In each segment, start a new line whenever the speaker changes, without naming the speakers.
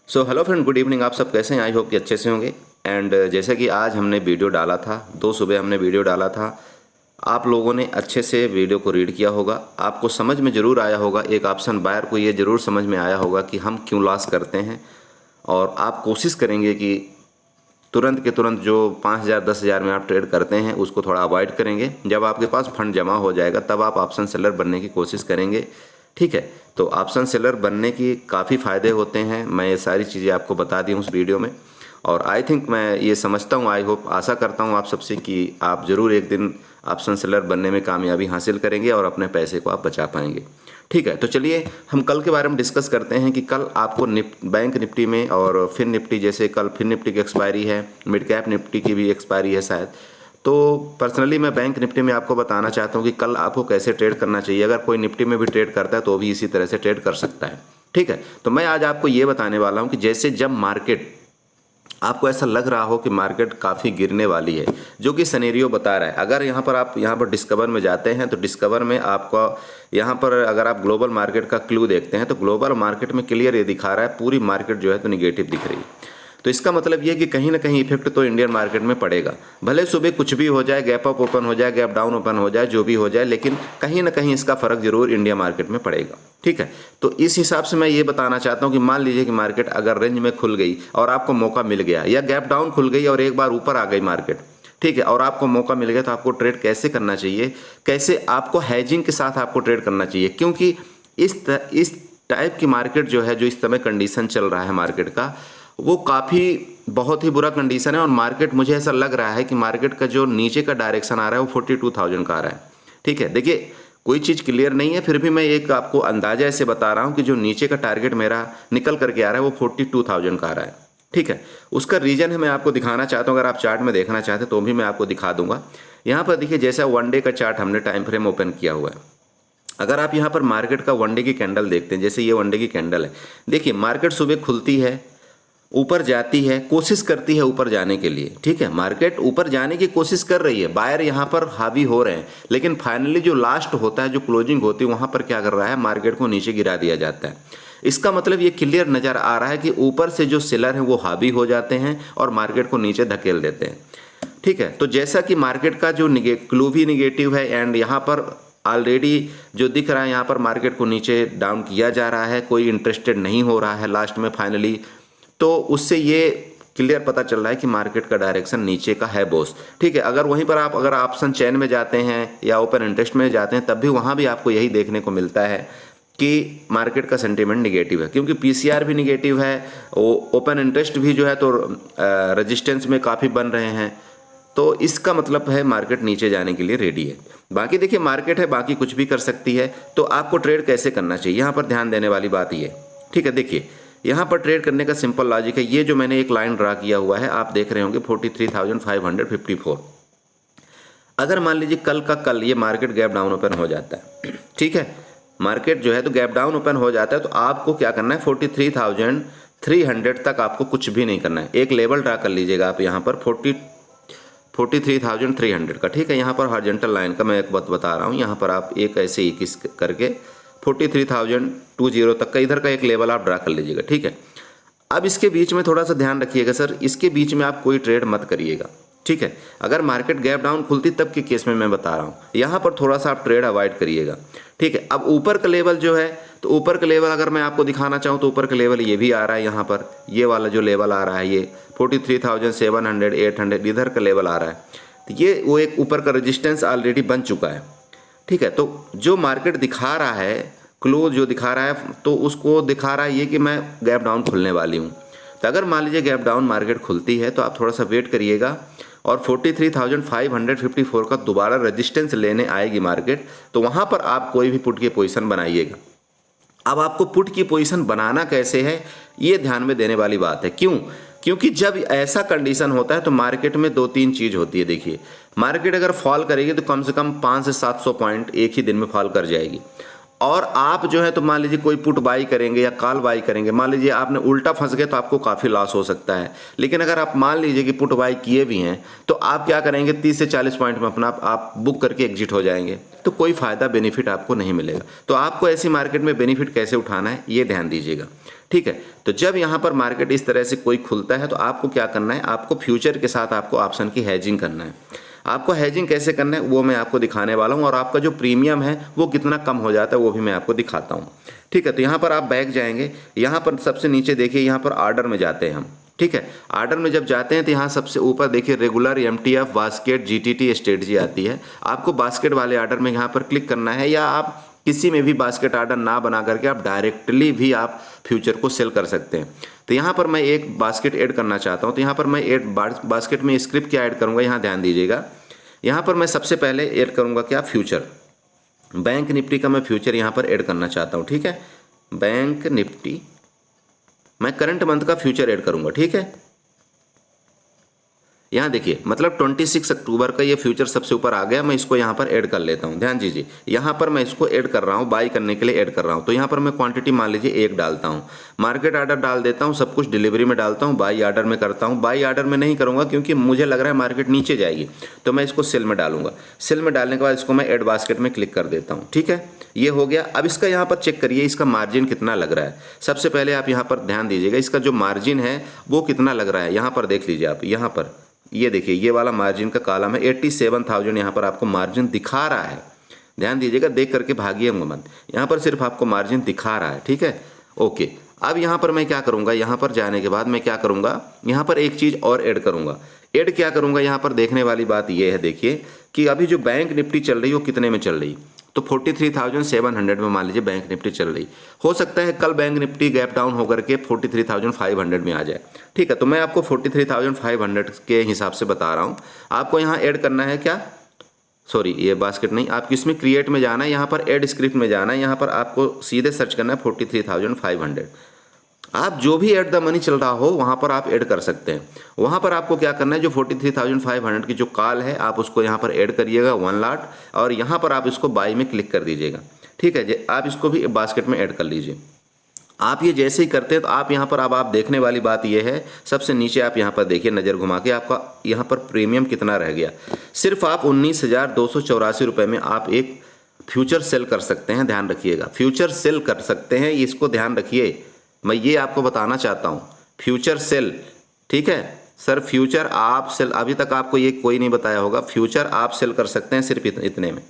So hello friend, good evening. आप सब कैसे हैं? आई होप कि अच्छे से होंगे। एंड जैसे कि आज हमने वीडियो डाला था, दो सुबह हमने वीडियो डाला था। आप लोगों ने अच्छे से वीडियो को रीड किया होगा, आपको समझ में ज़रूर आया होगा। एक ऑप्शन बायर को ये ज़रूर समझ में आया होगा कि हम क्यों लॉस करते हैं। और आप कोशिश करेंगे कि तुरंत के तुरंत जो 5,000 10,000 में आप ट्रेड करते हैं उसको थोड़ा अवॉइड करेंगे। जब आपके पास फंड जमा हो जाएगा तब आप ऑप्शन सेलर बनने की कोशिश करेंगे। ठीक है, तो ऑप्शन सेलर बनने की काफ़ी फ़ायदे होते हैं। मैं ये सारी चीज़ें आपको बता दी हूँ उस वीडियो में। और आई थिंक, मैं ये समझता हूँ, आई होप, आशा करता हूँ आप सबसे कि आप ज़रूर एक दिन ऑप्शन सेलर बनने में कामयाबी हासिल करेंगे और अपने पैसे को आप बचा पाएंगे। ठीक है, तो चलिए हम कल के बारे में डिस्कस करते हैं कि कल आपको बैंक निफ्टी में और फिन निफ्टी, जैसे कल फिन निफ्टी की एक्सपायरी है, मिड कैप निफ्टी की भी एक्सपायरी है शायद। तो पर्सनली मैं बैंक निफ्टी में आपको बताना चाहता हूँ कि कल आपको कैसे ट्रेड करना चाहिए। अगर कोई निफ्टी में भी ट्रेड करता है तो भी इसी तरह से ट्रेड कर सकता है। ठीक है, तो मैं आज आपको ये बताने वाला हूँ कि जैसे जब मार्केट, आपको ऐसा लग रहा हो कि मार्केट काफ़ी गिरने वाली है, जो कि सिनेरियो बता रहा है। अगर आप यहाँ पर डिस्कवर में जाते हैं तो डिस्कवर में आपका यहाँ पर अगर आप ग्लोबल मार्केट का क्लू देखते हैं तो ग्लोबल मार्केट में क्लियर ये दिखा रहा है, पूरी मार्केट जो है तो निगेटिव दिख रही है। तो इसका मतलब ये है कि कहीं ना कहीं इफेक्ट तो इंडियन मार्केट में पड़ेगा। भले सुबह कुछ भी हो जाए, गैप अप ओपन हो जाए, गैप डाउन ओपन हो जाए, जो भी हो जाए, लेकिन कहीं ना कहीं इसका फर्क जरूर इंडिया मार्केट में पड़ेगा। ठीक है, तो इस हिसाब से मैं ये बताना चाहता हूँ कि मान लीजिए कि मार्केट अगर रेंज में खुल गई और आपको मौका मिल गया, या गैप डाउन खुल गई और एक बार ऊपर आ गई मार्केट, ठीक है, और आपको मौका मिल गया, तो आपको ट्रेड कैसे करना चाहिए, कैसे आपको हैजिंग के साथ आपको ट्रेड करना चाहिए। क्योंकि इस टाइप की मार्केट जो है, जो इस समय कंडीशन चल रहा है मार्केट का, वो काफ़ी बहुत ही बुरा कंडीशन है। और मार्केट, मुझे ऐसा लग रहा है कि मार्केट का जो नीचे का डायरेक्शन आ रहा है वो 42,000 का आ रहा है। ठीक है, देखिए कोई चीज़ क्लियर नहीं है, फिर भी मैं एक आपको अंदाजा ऐसे बता रहा हूँ कि जो नीचे का टारगेट मेरा निकल करके आ रहा है वो 42,000 का आ रहा है। ठीक है, उसका रीज़न है, मैं आपको दिखाना चाहता हूँ। अगर आप चार्ट में देखना चाहते तो भी मैं आपको दिखा दूंगा। यहाँ पर देखिए, जैसा वन डे का चार्ट हमने टाइम फ्रेम ओपन किया हुआ है। अगर आप यहाँ पर मार्केट का वन डे की कैंडल देखते हैं, जैसे ये वन डे की कैंडल है, देखिए मार्केट सुबह खुलती है, ऊपर जाती है, कोशिश करती है ऊपर जाने के लिए। ठीक है, मार्केट ऊपर जाने की कोशिश कर रही है, बायर यहाँ पर हावी हो रहे हैं, लेकिन फाइनली जो लास्ट होता है, जो क्लोजिंग होती है, वहाँ पर क्या कर रहा है, मार्केट को नीचे गिरा दिया जाता है। इसका मतलब ये क्लियर नज़र आ रहा है कि ऊपर से जो सेलर हैं वो हावी हो जाते हैं और मार्केट को नीचे धकेल देते हैं। ठीक है, तो जैसा कि मार्केट का जो क्लू भी निगेटिव है, एंड यहाँ पर ऑलरेडी जो दिख रहा है, यहाँ पर मार्केट को नीचे डाउन किया जा रहा है, कोई इंटरेस्टेड नहीं हो रहा है लास्ट में फाइनली। तो उससे ये क्लियर पता चल रहा है कि मार्केट का डायरेक्शन नीचे का है बॉस। ठीक है, अगर वहीं पर आप अगर ऑप्शन चेन में जाते हैं या ओपन इंटरेस्ट में जाते हैं, तब भी वहाँ भी आपको यही देखने को मिलता है कि मार्केट का सेंटीमेंट निगेटिव है, क्योंकि पीसीआर भी निगेटिव है, ओपन इंटरेस्ट भी जो है तो रेजिस्टेंस में काफ़ी बन रहे हैं। तो इसका मतलब है मार्केट नीचे जाने के लिए रेडी है। बाकी देखिए, मार्केट है, बाकी कुछ भी कर सकती है। तो आपको ट्रेड कैसे करना चाहिए, यहाँ पर ध्यान देने वाली बात ये। ठीक है, देखिए यहाँ पर ट्रेड करने का सिंपल लॉजिक है। ये जो मैंने एक लाइन ड्रा किया हुआ है, आप देख रहे होंगे 43,554। अगर मान लीजिए कल का कल ये मार्केट गैप डाउन ओपन हो जाता है, ठीक है, मार्केट जो है तो गैप डाउन ओपन हो जाता है, तो आपको क्या करना है, 43,300 तक आपको कुछ भी नहीं करना है। एक लेवल ड्रा कर लीजिएगा आप यहाँ पर 43,300 का। ठीक है, यहाँ पर हॉरिजॉन्टल लाइन का मैं एक बात बता रहा हूँ, यहाँ पर आप एक ऐसे ही किस करके 43,020 तक का इधर का एक लेवल आप ड्रा कर लीजिएगा। ठीक है, अब इसके बीच में थोड़ा सा ध्यान रखिएगा सर, इसके बीच में आप कोई ट्रेड मत करिएगा। ठीक है, अगर मार्केट गैप डाउन खुलती तब के केस में मैं बता रहा हूँ, यहाँ पर थोड़ा सा आप ट्रेड अवॉइड करिएगा। ठीक है, अब ऊपर का लेवल जो है, तो ऊपर का लेवल अगर मैं आपको दिखाना चाहूँ तो ऊपर का लेवल ये भी आ रहा है, यहाँ पर ये वाला जो लेवल आ रहा है, ये 43,700 800 इधर का लेवल आ रहा है। तो ये वो एक ऊपर का रेजिस्टेंस ऑलरेडी बन चुका है। ठीक है, तो जो मार्केट दिखा रहा है, क्लोज जो दिखा रहा है, तो उसको दिखा रहा है ये कि मैं गैप डाउन खुलने वाली हूँ। तो अगर मान लीजिए गैप डाउन मार्केट खुलती है तो आप थोड़ा सा वेट करिएगा, और 43,554 का दोबारा रेजिस्टेंस लेने आएगी मार्केट, तो वहाँ पर आप कोई भी पुट की पोजीशन बनाइएगा। अब आपको पुट की पोजीशन बनाना कैसे है, ये ध्यान में देने वाली बात है। क्यों? क्योंकि जब ऐसा कंडीशन होता है तो मार्केट में दो तीन चीज़ होती है। देखिए, मार्केट अगर फॉल करेगी तो कम से कम 500 से 700 पॉइंट एक ही दिन में फॉल कर जाएगी। और आप जो है तो मान लीजिए कोई पुट बाई करेंगे या कॉल बाई करेंगे, मान लीजिए आपने उल्टा फंस गए तो आपको काफ़ी लॉस हो सकता है। लेकिन अगर आप मान लीजिए कि पुट बाई किए भी हैं तो आप क्या करेंगे, 30 से 40 पॉइंट में अपना आप बुक करके एग्जिट हो जाएंगे, तो कोई फ़ायदा बेनिफिट आपको नहीं मिलेगा। तो आपको ऐसी मार्केट में बेनिफिट कैसे उठाना है, ये ध्यान दीजिएगा। ठीक है। तो जब यहाँ पर मार्केट इस तरह से कोई खुलता है तो आपको क्या करना है, आपको फ्यूचर के साथ आपको ऑप्शन की हेजिंग करना है। आपको हेजिंग कैसे करना है वो मैं आपको दिखाने वाला हूँ, और आपका जो प्रीमियम है वो कितना कम हो जाता है वो भी मैं आपको दिखाता हूँ। ठीक है। तो यहाँ पर आप बैक जाएंगे, यहाँ पर सबसे नीचे देखिए, यहाँ पर ऑर्डर में जाते हैं हम। ठीक है। ऑर्डर में जब जाते हैं तो यहाँ सबसे ऊपर देखिए regular, MTF, basket, GTT, strategy आती है। आपको बास्केट वाले ऑर्डर में यहाँ पर क्लिक करना है, या आप किसी में भी बास्केट ऑर्डर ना बना करके आप डायरेक्टली भी आप फ्यूचर को सेल कर सकते हैं। तो यहाँ पर मैं एक बास्केट ऐड करना चाहता हूँ, तो यहाँ पर मैं ऐड बास्केट में स्क्रिप्ट क्या ऐड करूँगा, यहाँ ध्यान दीजिएगा। यहाँ पर मैं सबसे पहले ऐड करूँगा क्या, फ्यूचर। बैंक निफ्टी का मैं फ्यूचर यहाँ पर ऐड करना चाहता हूँ। ठीक है। बैंक निफ्टी मैं करंट मंथ का फ्यूचर ऐड करूँगा। ठीक है। यहाँ देखिए, मतलब 26 अक्टूबर का ये फ्यूचर सबसे ऊपर आ गया, मैं इसको यहाँ पर ऐड कर लेता हूँ। ध्यान दीजिए, यहाँ पर मैं इसको ऐड कर रहा हूँ, बाई करने के लिए ऐड कर रहा हूँ। तो यहाँ पर मैं क्वांटिटी मान लीजिए 1 डालता हूँ, मार्केट ऑर्डर डाल देता हूँ, सब कुछ डिलीवरी में डालता हूँ, बाई ऑर्डर में करता हूँ। बाई ऑर्डर में नहीं करूँगा क्योंकि मुझे लग रहा है मार्केट नीचे जाएगी, तो मैं इसको सेल में डालूंगा। सेल में डालने के बाद इसको मैं ऐड बास्केट में क्लिक कर देता हूँ। ठीक है, ये हो गया। अब इसका यहाँ पर चेक करिए, इसका मार्जिन कितना लग रहा है। सबसे पहले आप यहाँ पर ध्यान दीजिएगा, इसका जो मार्जिन है वो कितना लग रहा है। यहाँ पर देख लीजिए आप, यहाँ पर ये देखिए, ये वाला मार्जिन का कॉलम है, 87,000 यहाँ पर आपको मार्जिन दिखा रहा है। ध्यान दीजिएगा, देख करके भागिए मत, यहाँ पर सिर्फ आपको मार्जिन दिखा रहा है। ठीक है, ओके। अब यहाँ पर मैं क्या करूँगा, यहाँ पर जाने के बाद मैं क्या करूँगा, यहाँ पर एक चीज़ और ऐड करूँगा। ऐड क्या करूँगा, यहाँ पर देखने वाली बात ये है, देखिए कि अभी जो बैंक निफ्टी चल रही है वो कितने में चल रही, तो 43,700 में मान लीजिए बैंक निफ्टी चल रही। हो सकता है कल बैंक निफ्टी गैप डाउन होकर के 43,500 में आ जाए। ठीक है, तो मैं आपको 43,500 के हिसाब से बता रहा हूँ। आपको यहाँ ऐड करना है क्या, सॉरी ये बास्केट नहीं, आपको इसमें क्रिएट में जाना है, यहाँ पर ऐड स्क्रिप्ट में जाना है, यहाँ पर आपको सीधे सर्च करना है 43,500। आप जो भी एट द मनी चल रहा हो वहाँ पर आप ऐड कर सकते हैं। वहाँ पर आपको क्या करना है, जो 43,500 की जो कॉल है आप उसको यहाँ पर ऐड करिएगा 1 लाख, और यहाँ पर आप इसको बाई में क्लिक कर दीजिएगा। ठीक है, आप इसको भी बास्केट में ऐड कर लीजिए। आप ये जैसे ही करते हैं तो आप यहाँ पर, अब आप देखने वाली बात ये है, सबसे नीचे आप यहाँ पर देखिए नज़र घुमा के, आपका यहाँ पर प्रीमियम कितना रह गया। सिर्फ आप 19,284 रुपये में आप एक फ्यूचर सेल कर सकते हैं। ध्यान रखिएगा, फ्यूचर सेल कर सकते हैं, इसको ध्यान रखिए, मैं ये आपको बताना चाहता हूँ, फ्यूचर सेल। ठीक है सर, फ्यूचर आप सेल, अभी तक आपको ये कोई नहीं बताया होगा, फ्यूचर आप सेल कर सकते हैं सिर्फ इतने में,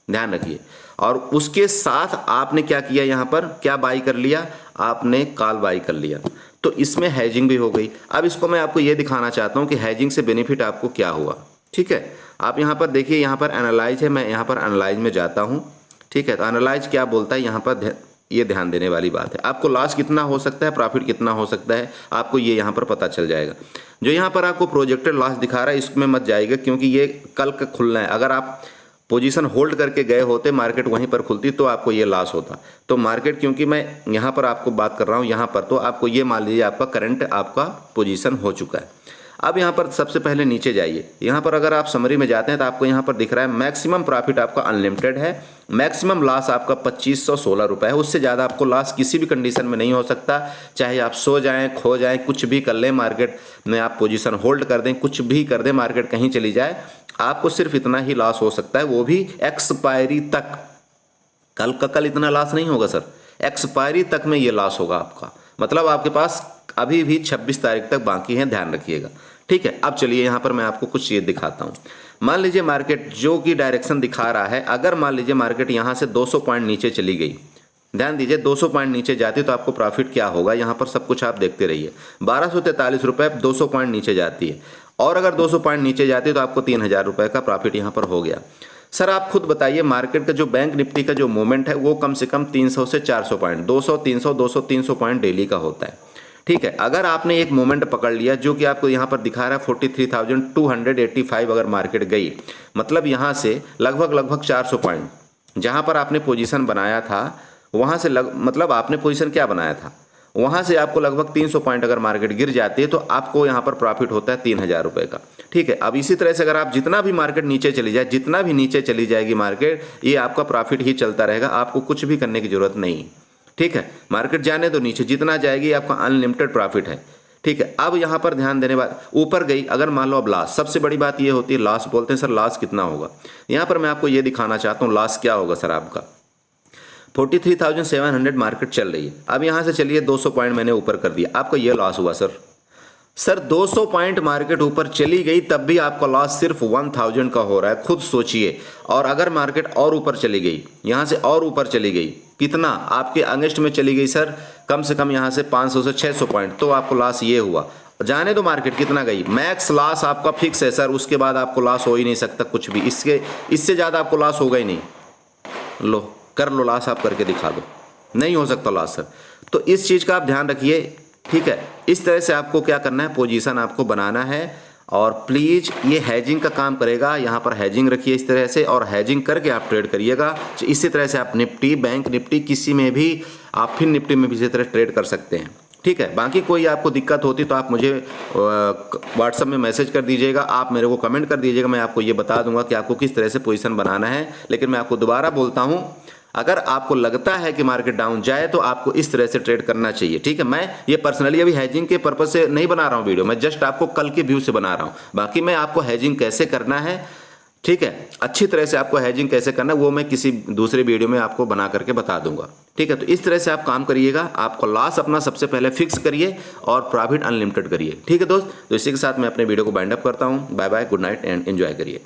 ध्यान रखिए। और उसके साथ आपने क्या किया, यहाँ पर क्या बाई कर लिया, आपने कॉल बाई कर लिया, तो इसमें हैजिंग भी हो गई। अब इसको मैं आपको ये दिखाना चाहता हूँ कि हैजिंग से बेनिफिट आपको क्या हुआ। ठीक है, आप यहाँ पर देखिए, यहाँ पर एनालाइज है, मैं यहाँ पर एनालाइज में जाता हूँ। ठीक है, तो एनालाइज क्या बोलता है, यहाँ पर ये ध्यान देने वाली बात है। आपको लॉस कितना हो सकता है, प्रॉफिट कितना हो सकता है, आपको ये यहाँ पर पता चल जाएगा। जो यहाँ पर आपको प्रोजेक्टेड लॉस दिखा रहा है इसमें मत जाएगा, क्योंकि ये कल का खुलना है। अगर आप पोजीशन होल्ड करके गए होते, मार्केट वहीं पर खुलती, तो आपको ये लॉस होता। तो मार्केट, क्योंकि मैं यहाँ पर आपको बात कर रहा हूँ, यहाँ पर तो आपको ये मान लीजिए आपका करंट आपका पोजीशन हो चुका है। अब यहाँ पर सबसे पहले नीचे जाइए, यहाँ पर अगर आप समरी में जाते हैं तो आपको यहाँ पर दिख रहा है मैक्सिमम प्रॉफिट आपका अनलिमिटेड है, मैक्सिमम लॉस आपका 2516 रुपये है। उससे ज़्यादा आपको लॉस किसी भी कंडीशन में नहीं हो सकता, चाहे आप सो जाएं, खो जाएं, कुछ भी कर लें, मार्केट में आप पोजीशन होल्ड कर दें, कुछ भी कर दें, मार्केट कहीं चली जाए, आपको सिर्फ इतना ही लॉस हो सकता है, वो भी एक्सपायरी तक। कल का कल इतना लॉस नहीं होगा सर, एक्सपायरी तक में ये लॉस होगा आपका, मतलब आपके पास अभी भी 26 तारीख तक बाकी है, ध्यान रखिएगा। ठीक है, अब चलिए यहाँ पर मैं आपको कुछ चीज़ दिखाता हूँ। मान लीजिए मार्केट जो कि डायरेक्शन दिखा रहा है, अगर मान लीजिए मार्केट यहाँ से 200 पॉइंट नीचे चली गई, ध्यान दीजिए 200 पॉइंट नीचे जाती तो आपको प्रॉफिट क्या होगा, यहाँ पर सब कुछ आप देखते रहिए। 1243 रुपये 200 पॉइंट नीचे जाती है, और अगर 200 पॉइंट नीचे जाती है तो आपको 3000 रुपये का प्रॉफिट यहाँ पर हो गया। सर आप खुद बताइए, मार्केट का जो बैंक निफ्टी का जो मूवमेंट है वो कम से कम 300 से 400 पॉइंट, 200 300 200 300 पॉइंट डेली का होता है। ठीक है, अगर आपने एक मोमेंट पकड़ लिया जो कि आपको यहाँ पर दिखा रहा है 43,285, अगर मार्केट गई, मतलब यहाँ से लगभग 400 पॉइंट जहाँ पर आपने पोजीशन बनाया था, वहाँ से मतलब आपने पोजीशन क्या बनाया था, वहाँ से आपको लगभग 300 पॉइंट अगर मार्केट गिर जाती है तो आपको यहाँ पर प्रॉफिट होता है 3000 रुपये का। ठीक है, अब इसी तरह से अगर आप जितना भी मार्केट नीचे चली जाए, जितना भी नीचे चली जाएगी मार्केट, ये आपका प्रॉफिट ही चलता रहेगा, आपको कुछ भी करने की जरूरत नहीं। ठीक है, मार्केट जाने दो नीचे, जितना जाएगी आपका अनलिमिटेड प्रॉफिट है। ठीक है, अब यहाँ पर ध्यान देने बाद ऊपर गई, अगर मान लो अब लॉस, सबसे बड़ी बात ये होती है लॉस, बोलते हैं सर लॉस कितना होगा, यहाँ पर मैं आपको ये दिखाना चाहता हूँ लॉस क्या होगा सर आपका। 43,700 मार्केट चल रही है। अब यहाँ से चलिए 200 पॉइंट मैंने ऊपर कर दिया, आपका ये लॉस हुआ सर 200 पॉइंट मार्केट ऊपर चली गई तब भी आपका लॉस सिर्फ 1000 का हो रहा है, खुद सोचिए। और अगर मार्केट और ऊपर चली गई, यहाँ से और ऊपर चली गई, कितना आपके अगेंस्ट में चली गई सर, कम से कम यहाँ से 500 से 600 पॉइंट, तो आपको लॉस ये हुआ। जाने दो मार्केट कितना गई, मैक्स लॉस आपका फिक्स है सर, उसके बाद आपको लॉस हो ही नहीं सकता कुछ भी, इससे ज़्यादा आपको लॉस होगा ही नहीं। लो कर लो लॉस, आप करके दिखा दो, नहीं हो सकता लॉस सर। तो इस चीज़ का आप ध्यान रखिए, ठीक है। इस तरह से आपको क्या करना है, पोजीशन आपको बनाना है। और प्लीज़ ये हैजिंग का काम करेगा, यहाँ पर हैजिंग रखिए इस तरह से, और हैजिंग करके आप ट्रेड करिएगा। इसी तरह से आप निफ्टी, बैंक निफ्टी, किसी में भी आप फिर निफ्टी में भी इसी तरह ट्रेड कर सकते हैं, ठीक है। बाकी कोई आपको दिक्कत होती तो आप मुझे व्हाट्सएप में मैसेज कर दीजिएगा, आप मेरे को कमेंट कर दीजिएगा, मैं आपको ये बता दूंगा कि आपको किस तरह से पोजीशन बनाना है। लेकिन मैं आपको दोबारा बोलता हूँ, अगर आपको लगता है कि मार्केट डाउन जाए तो आपको इस तरह से ट्रेड करना चाहिए, ठीक है। मैं ये पर्सनली अभी हैजिंग के पर्पज से नहीं बना रहा हूँ वीडियो, मैं जस्ट आपको कल के व्यू से बना रहा हूँ। बाकी मैं आपको हैजिंग कैसे करना है, ठीक है, अच्छी तरह से आपको हैजिंग कैसे करना है वो मैं किसी दूसरे वीडियो में आपको बना करके बता दूंगा, ठीक है। तो इस तरह से आप काम करिएगा, आपको लॉस अपना सबसे पहले फिक्स करिए और प्रॉफिट अनलिमिटेड करिए, ठीक है दोस्त। तो इसी के साथ मैं अपने वीडियो को बाइंड अप करता हूँ। Bye bye, good night and enjoy करिए।